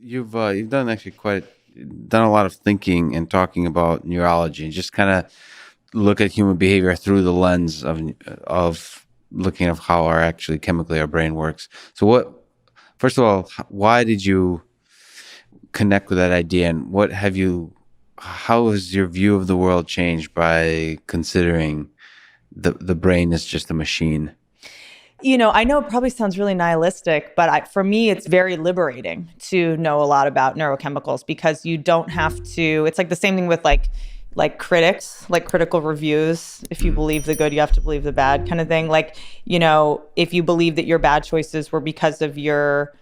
you've done actually done a lot of thinking and talking about neurology and just kind of look at human behavior through the lens of looking at how chemically our brain works. So first of all, why did you connect with that idea, and how has your view of the world changed by considering the brain is just a machine? I know it probably sounds really nihilistic, but for me, it's very liberating to know a lot about neurochemicals because you don't have to. It's like the same thing with like critics, like critical reviews. If you believe the good, you have to believe the bad kind of thing. Like, if you believe that your bad choices were because of your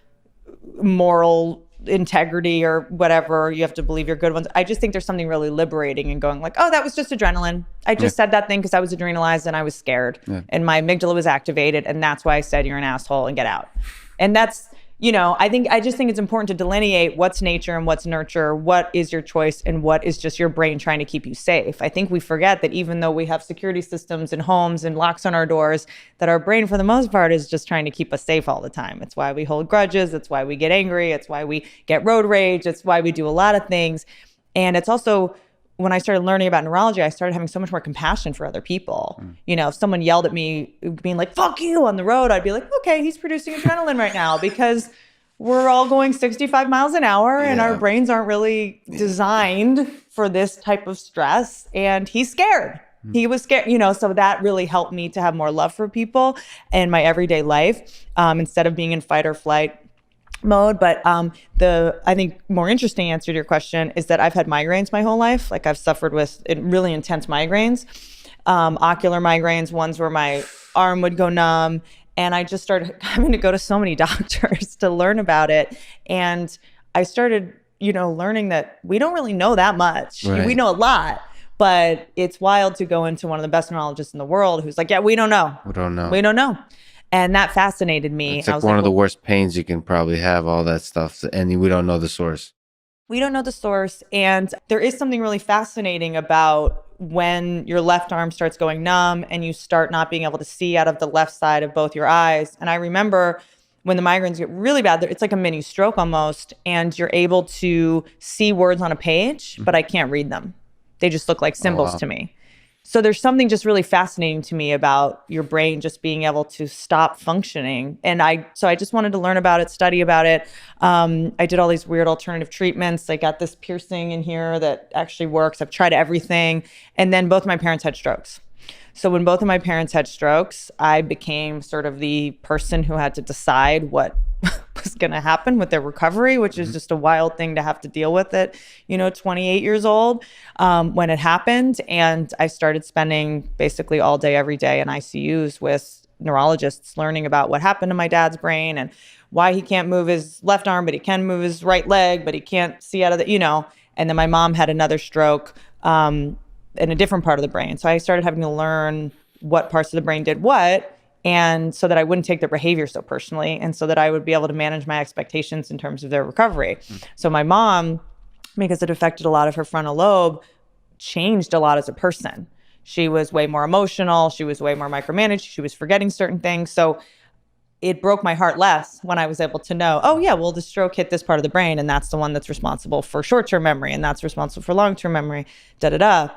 moral integrity or whatever, you have to believe your good ones. I just think there's something really liberating in going like, oh, that was just adrenaline. I just said that thing because I was adrenalized and I was scared and my amygdala was activated, and that's why I said you're an asshole and get out. And that's, I just think it's important to delineate what's nature and what's nurture, what is your choice and what is just your brain trying to keep you safe. I think we forget that even though we have security systems in homes and locks on our doors, that our brain for the most part is just trying to keep us safe all the time. It's why we hold grudges. It's why we get angry. It's why we get road rage. It's why we do a lot of things. And it's also, when I started learning about neurology, I started having so much more compassion for other people. If someone yelled at me being like, fuck you on the road, I'd be like, okay, he's producing adrenaline right now because we're all going 65 miles an hour and our brains aren't really designed for this type of stress. And he's scared. He was scared, so that really helped me to have more love for people in my everyday life instead of being in fight or flight mode. But I think more interesting answer to your question is that I've had migraines my whole life. Like I've suffered with really intense migraines, ocular migraines, ones where my arm would go numb. And I just started having to go to so many doctors to learn about it. And I started, learning that we don't really know that much. Right. We know a lot, but it's wild to go into one of the best neurologists in the world who's like, yeah, we don't know. We don't know. We don't know. And that fascinated me. It's like one of the worst pains you can probably have, all that stuff. And we don't know the source. We don't know the source. And there is something really fascinating about when your left arm starts going numb and you start not being able to see out of the left side of both your eyes. And I remember when the migraines get really bad, it's like a mini stroke almost. And you're able to see words on a page, but I can't read them. They just look like symbols to me. So there's something just really fascinating to me about your brain just being able to stop functioning. And I just wanted to learn about it, study about it. I did all these weird alternative treatments. I got this piercing in here that actually works. I've tried everything. And then both my parents had strokes. So when both of my parents had strokes, I became sort of the person who had to decide what was going to happen with their recovery, which is just a wild thing to have to deal with at, 28 years old when it happened. And I started spending basically all day, every day in ICUs with neurologists learning about what happened to my dad's brain and why he can't move his left arm, but he can move his right leg, but he can't see out of the, And then my mom had another stroke in a different part of the brain. So I started having to learn what parts of the brain did what, and so that I wouldn't take their behavior so personally, and so that I would be able to manage my expectations in terms of their recovery. So my mom, because it affected a lot of her frontal lobe, changed a lot as a person. She was way more emotional. She was way more micromanaged. She was forgetting certain things. So it broke my heart less when I was able to know, oh yeah, well, the stroke hit this part of the brain and that's the one that's responsible for short-term memory and that's responsible for long-term memory, da-da-da.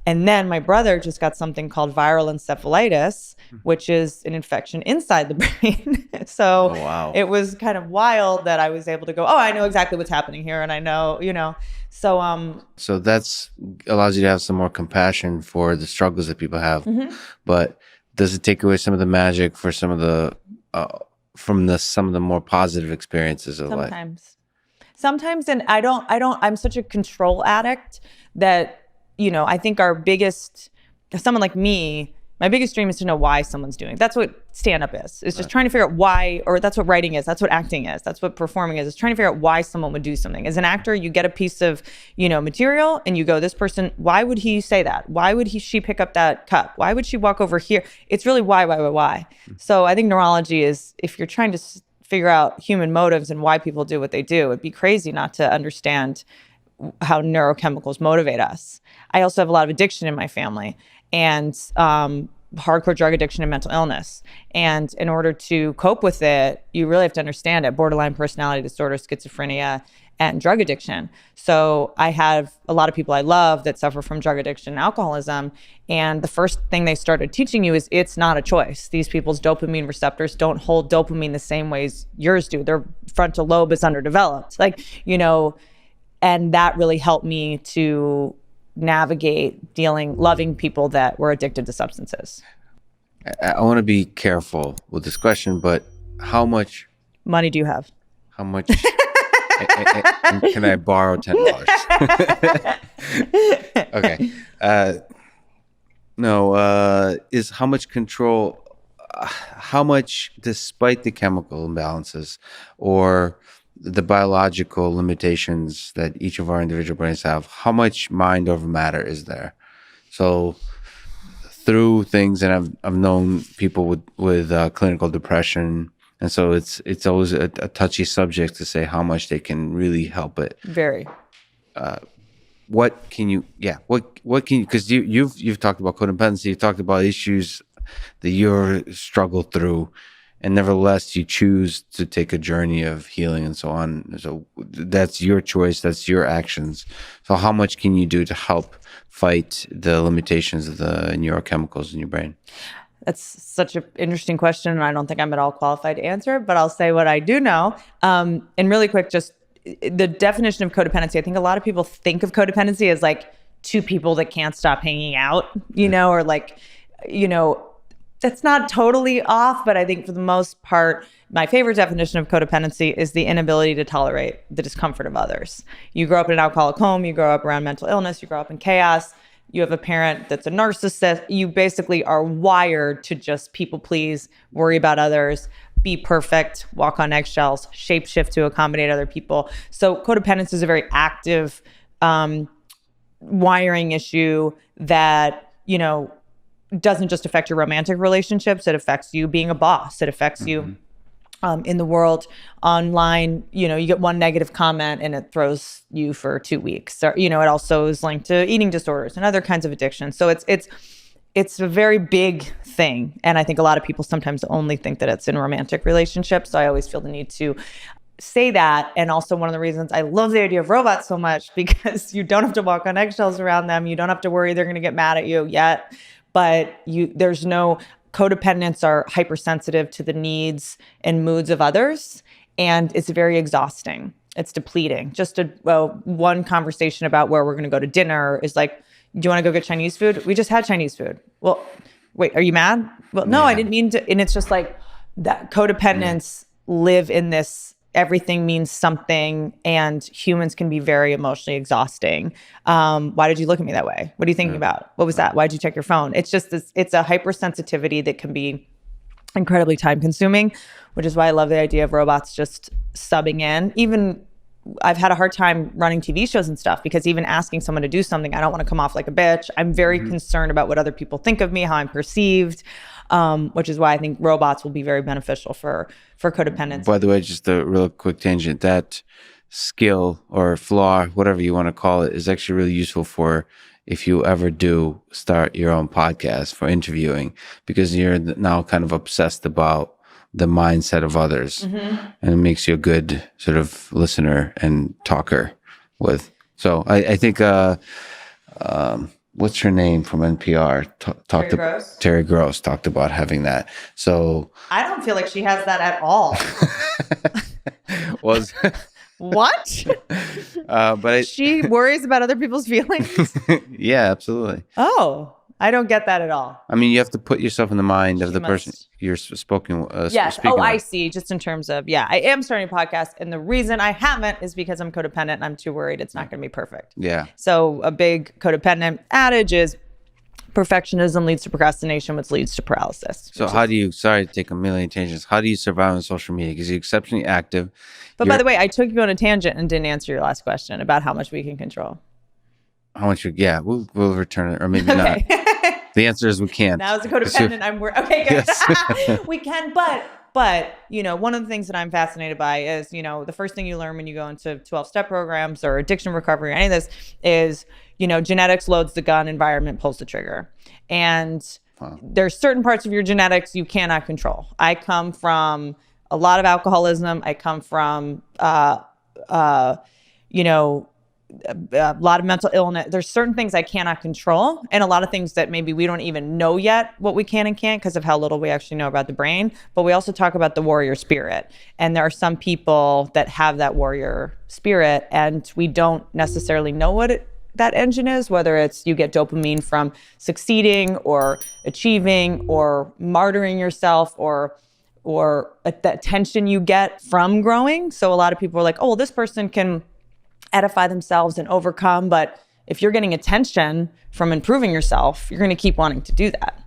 And then my brother just got something called viral encephalitis, which is an infection inside the brain. So It was kind of wild that I was able to go, oh, I know exactly what's happening here. And I know, So that's allows you to have some more compassion for the struggles that people have. But does it take away some of the magic for some of the some of the more positive experiences of life? Sometimes, and I'm such a control addict that, I think someone like me, my biggest dream is to know why someone's doing it. That's what stand-up is just trying to figure out why, or that's what writing is, that's what acting is, that's what performing is trying to figure out why someone would do something. As an actor, you get a piece of, material and you go, this person, why would he say that? Why would she pick up that cup? Why would she walk over here? It's really why? So I think neurology is, if you're trying to figure out human motives and why people do what they do, it'd be crazy not to understand how neurochemicals motivate us. I also have a lot of addiction in my family. And hardcore drug addiction and mental illness. And in order to cope with it, you really have to understand it: borderline personality disorder, schizophrenia, and drug addiction. So I have a lot of people I love that suffer from drug addiction and alcoholism. And the first thing they started teaching you is it's not a choice. These people's dopamine receptors don't hold dopamine the same ways yours do. Their frontal lobe is underdeveloped. And that really helped me to navigate loving people that were addicted to substances. I want to be careful with this question, but how much money do you have? How much can I borrow $10? Okay. No, is how much control, how much, despite the chemical imbalances or the biological limitations that each of our individual brains have, how much mind over matter is there? So through things, and I've known people with clinical depression, and so it's always a touchy subject to say how much they can really help it. Very. What can you? Yeah. What can you? Because you've talked about codependency. You've talked about issues that you're struggled through, and nevertheless you choose to take a journey of healing and so on. So that's your choice. That's your actions. So how much can you do to help fight the limitations of the neurochemicals in your brain? That's such an interesting question, and I don't think I'm at all qualified to answer it, but I'll say what I do know. And really quick, just the definition of codependency. I think a lot of people think of codependency as like two people that can't stop hanging out, or like, that's not totally off, but I think for the most part, my favorite definition of codependency is the inability to tolerate the discomfort of others. You grow up in an alcoholic home, you grow up around mental illness, you grow up in chaos, you have a parent that's a narcissist, you basically are wired to just people please, worry about others, be perfect, walk on eggshells, shapeshift to accommodate other people. So codependency is a very active wiring issue that, doesn't just affect your romantic relationships. It affects you being a boss. It affects you in the world, online. You get one negative comment and it throws you for 2 weeks. Or, it also is linked to eating disorders and other kinds of addictions. So it's a very big thing. And I think a lot of people sometimes only think that it's in romantic relationships. So I always feel the need to say that. And also one of the reasons I love the idea of robots so much, because you don't have to walk on eggshells around them. You don't have to worry they're going to get mad at you yet. But there's no codependents are hypersensitive to the needs and moods of others. And it's very exhausting. It's depleting. Just one conversation about where we're going to go to dinner is like, do you want to go get Chinese food? We just had Chinese food. Well, wait, are you mad? Well, no, I didn't mean to. And it's just like that codependents live in this, everything means something, and humans can be very emotionally exhausting. Why did you look at me that way? What are you thinking about? What was that? Why did you check your phone? It's just it's a hypersensitivity that can be incredibly time consuming, which is why I love the idea of robots just subbing in. Even I've had a hard time running TV shows and stuff, because even asking someone to do something, I don't want to come off like a bitch. I'm very concerned about what other people think of me, how I'm perceived, which is why I think robots will be very beneficial for codependence. By the way, just a real quick tangent, that skill or flaw, whatever you want to call it, is actually really useful for if you ever do start your own podcast for interviewing, because you're now kind of obsessed about the mindset of others, and it makes you a good sort of listener and talker with. So I think, what's her name from NPR? Terry Gross talked about having that. So I don't feel like she has that at all. Was what? But she worries about other people's feelings. Yeah, absolutely. Oh, I don't get that at all. I mean, you have to put yourself in the mind of the person you're speaking. Yes. Speaking I with. see. Just in terms of, I am starting a podcast, and the reason I haven't is because I'm codependent and I'm too worried it's not going to be perfect. Yeah. So a big codependent adage is perfectionism leads to procrastination, which leads to paralysis. So how do you, sorry to take a million tangents, how do you survive on social media? Because you're exceptionally active. But by the way, I took you on a tangent and didn't answer your last question about how much we can control. How much we'll return it, or maybe not. The answer is we can't. Now as a codependent, okay, good. Yes. We can, but one of the things that I'm fascinated by is, the first thing you learn when you go into 12-step programs or addiction recovery or any of this is, genetics loads the gun, environment pulls the trigger. And There's certain parts of your genetics you cannot control. I come from a lot of alcoholism. I come from, you know, a lot of mental illness. There's certain things I cannot control, and a lot of things that maybe we don't even know yet what we can and can't because of how little we actually know about the brain. But we also talk about the warrior spirit. And there are some people that have that warrior spirit, and we don't necessarily know what that engine is, whether it's you get dopamine from succeeding or achieving or martyring yourself or the attention you get from growing. So a lot of people are like, oh, well, this person can edify themselves and overcome. But if you're getting attention from improving yourself, you're going to keep wanting to do that.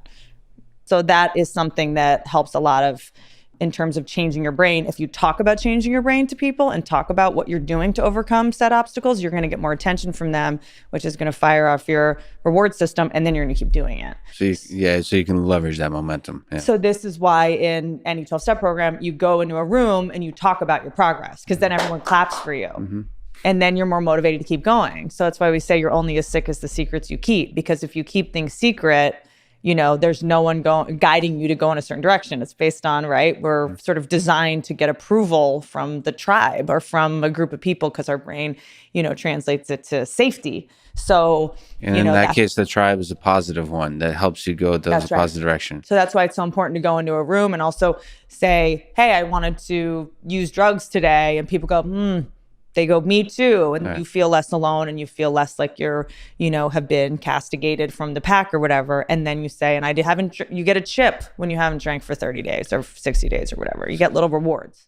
So that is something that helps a lot of in terms of changing your brain. If you talk about changing your brain to people and talk about what you're doing to overcome said obstacles, you're going to get more attention from them, which is going to fire off your reward system, and then you're going to keep doing it. So you can leverage that momentum. Yeah. So this is why in any 12-step program, you go into a room and you talk about your progress, because then everyone claps for you. Mm-hmm. And then you're more motivated to keep going. So that's why we say you're only as sick as the secrets you keep, because if you keep things secret, you know, there's no one guiding you to go in a certain direction. It's based on, right? We're sort of designed to get approval from the tribe or from a group of people because our brain, you know, translates it to safety. So, and in that case, the tribe is a positive one that helps you go the positive direction. So that's why it's so important to go into a room and also say, hey, I wanted to use drugs today. And people go, they go, me too. And you feel less alone and you feel less like you're, you know, have been castigated from the pack or whatever. And then you say, and you get a chip when you haven't drank for 30 days or 60 days or whatever. You get little rewards.